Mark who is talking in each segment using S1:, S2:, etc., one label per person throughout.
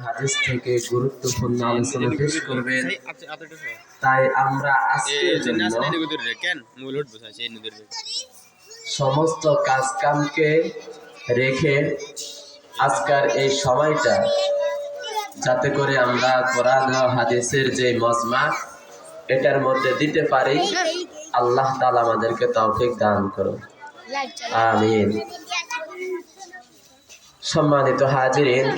S1: হাদিস থেকে গুরুত্বপূর্ণ আলোচনা পেশ করবেন। তাই আমরা আজকের জন্য সমস্ত কাজকামকে রেখে আজকের এই সময়টা যাতে করে আমরা কোরআন ও হাদিসের যে মজমা এটার মধ্যে দিতে পারি, আল্লাহ তাআলা আমাদেরকে তৌফিক দান করুন, আমিন। সম্মানিত হাজিরিন,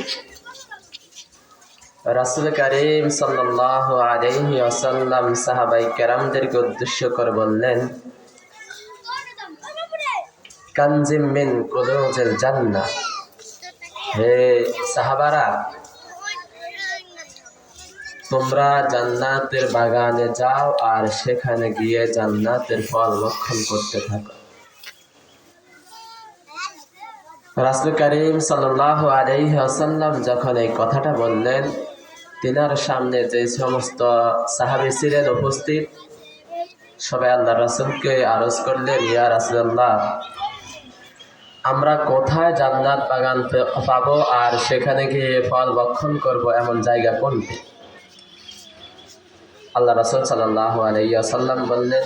S1: রাসূল কারীম সাল্লাল্লাহু আলাইহি ওয়াসাল্লাম সাহাবায়ে কেরামদেরকে উদ্দেশ্য করে বললেন, কানজিম মিন কুনুজিল জান্নাহ, হে সাহাবারা, তোমরা জান্নাতের বাগানে যাও আর সেখানে গিয়ে জান্নাতের ফল ভক্ষণ করতে থাকো। রাসূল কারীম সাল্লাল্লাহু আলাইহি ওয়াসাল্লাম যখন এই কথাটা বললেন, তিনার সামনে যে সমস্ত সাহাবী ছিলেন উপস্থিত, সবাই আল্লাহর রাসূলকে আরজ করলেন, ইয়া রাসূলুল্লাহ, আমরা কোথায় জান্নাত বাগান পাবো আর সেখানে গিয়ে ফল ভক্ষণ করব, এমন জায়গা কোনটি? আল্লাহ রাসূল সাল্লাল্লাহু আলাইহি ওয়াসাল্লাম বললেন,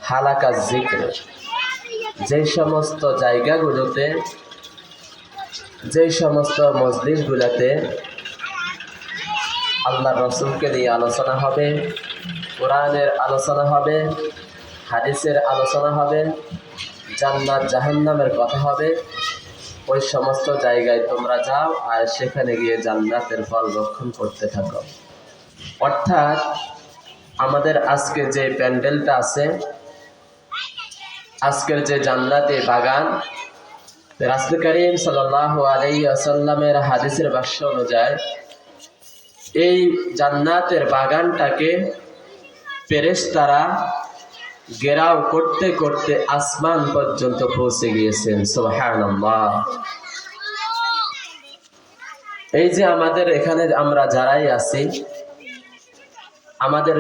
S1: হালাকা যিকর, যে সমস্ত জায়গাগুলোতে, যে সমস্ত মজলিসগুলোতে আল্লাহর রাসূলকে নিয়ে আলোচনা হবে, কোরআনের আলোচনা হবে, হাদিসের আলোচনা হবে, জান্নাত জাহান্নামের কথা হবে, ওই সমস্ত জায়গায় তোমরা যাও আর সেখানে গিয়ে জান্নাতের ফল ভক্ষণ করতে থাকো। অর্থাৎ আমাদের আজকে যে প্যান্ডেলটা আছে, আজকের যে জান্নাতের বাগান, রাসূল কারীম সাল্লাল্লাহু আলাইহি ওয়াসাল্লামের হাদিসের ভাষ্য অনুযায়ী এই জান্নাতের বাগানটাকে ফেরেশতারা ঘেরাও করতে করতে আসমান পর্যন্ত পৌঁছে গিয়েছেন। সুবহানাল্লাহ। এই যে আমাদের এখানে আমরা যারাই আছি, আমাদের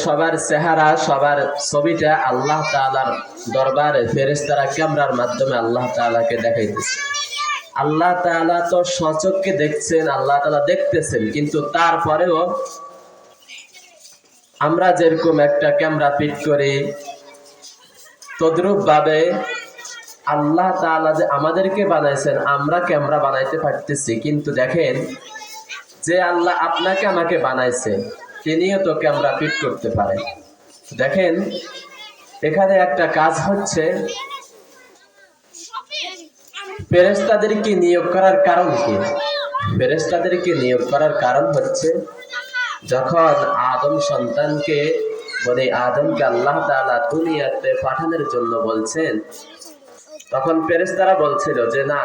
S1: সবার চেহারা, সবার ছবিটা আল্লাহ তাআলার দরবারে ফেরেশতারা ক্যামেরার মাধ্যমে আল্লাহ তাআলাকে দেখাইতেছে। আল্লাহ তাআলা তো সচক্ষে দেখছেন, আল্লাহ তাআলা দেখতেছেন, কিন্তু তারপরেও আমরা যেরকম একটা ক্যামেরা ফিট করি, তদ্রূপ ভাবে আল্লাহ তাআলা যে আমাদেরকে বানাইছেন, আমরা ক্যামেরা বানাইতে পারতেছি, কিন্তু দেখেন যে আল্লাহ আপনাকে আমাকে বানাইছে, তিনিও তো ক্যামেরা ফিট করতে পারেন। দেখেন এখানে একটা কাজ হচ্ছে, ফেরেশতাদেরকে নিয়োগ করার কারণ কি? ফেরেশতাদেরকে নিয়োগ করার কারণ হচ্ছে, যখন আদম সন্তানকে, বনি আদমকে আল্লাহ তাআলা দুনিয়াতে পাঠানোর জন্য বলছেন, তখন ফেরেশতারা বলছিল যে না,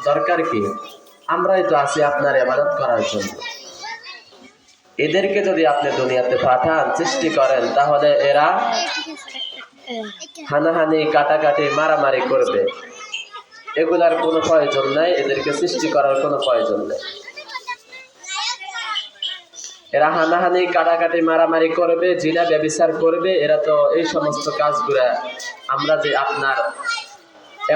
S1: দরকার কি, আমরাই তো আছি আপনার ইবাদত করার জন্য, এদেরকে যদি আপনি দুনিয়াতে পাঠান, সৃষ্টি করেন, তাহলে এরা হানাহানি, কাটাকাটি, মারামারি করবে, এগুলার কোনো প্রয়োজন নাই, এদেরকে সৃষ্টি করার কোনো প্রয়োজন নেই। এরা হানাহানি, কাটাকাটি, মারামারি করবে, জিনা ব্যভিচার করবে, এরা তো এই সমস্ত কাজগুলা আমরা যে আপনার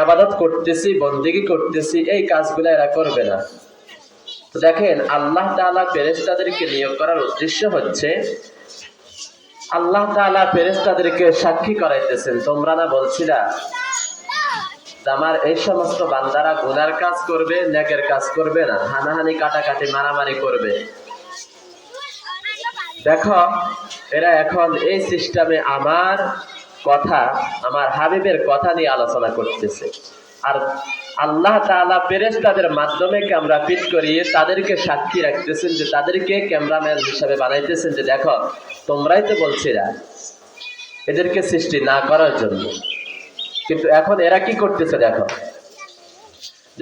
S1: ইবাদত করতেছি, বন্দেগী করতেছি, এই কাজগুলা এরা করবে না। তো দেখেন আল্লাহ তাআলা ফেরেশতাদেরকে নিয়োগ করার উদ্দেশ্য হচ্ছে, আল্লাহ তাআলা ফেরেশতাদেরকে সাক্ষী করাইতেছেন, তোমরা না বলছিলা আমার এই সমস্ত বান্দারা গুনার কাজ করবে, নেকের কাজ করবে না, হানাহানি, কাটাকাটি, মারামারি করবে। দেখো এরা এখন এই সিস্টেমে আমার কথা, আমার হাবিবের কথা নিয়ে আলোচনা করতেছে, আর আল্লাহ তাআলা ফেরেশতাদের মাধ্যমে ক্যামেরা ফিট করিয়ে তাদেরকে সাক্ষী রাখতেছেন, যে তাদেরকে ক্যামেরাম্যান হিসেবে বানাইতেছেন, যে দেখো তোমরাই তো বলছিলা এদেরকে সৃষ্টি না করার জন্য, কিন্তু এখন এরা কি করতেছে দেখো।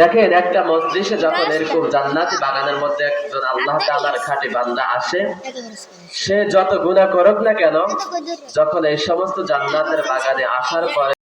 S1: দেখেন একটা মজলিসে যখন এরকম জান্নাতি বাগানের মধ্যে একজন আল্লাহ তাআলার খাঁটি বান্দা আসে, সে যত গুনাহ করুক না কেন, যখন এই সমস্ত জান্নাতের বাগানে আসার পরে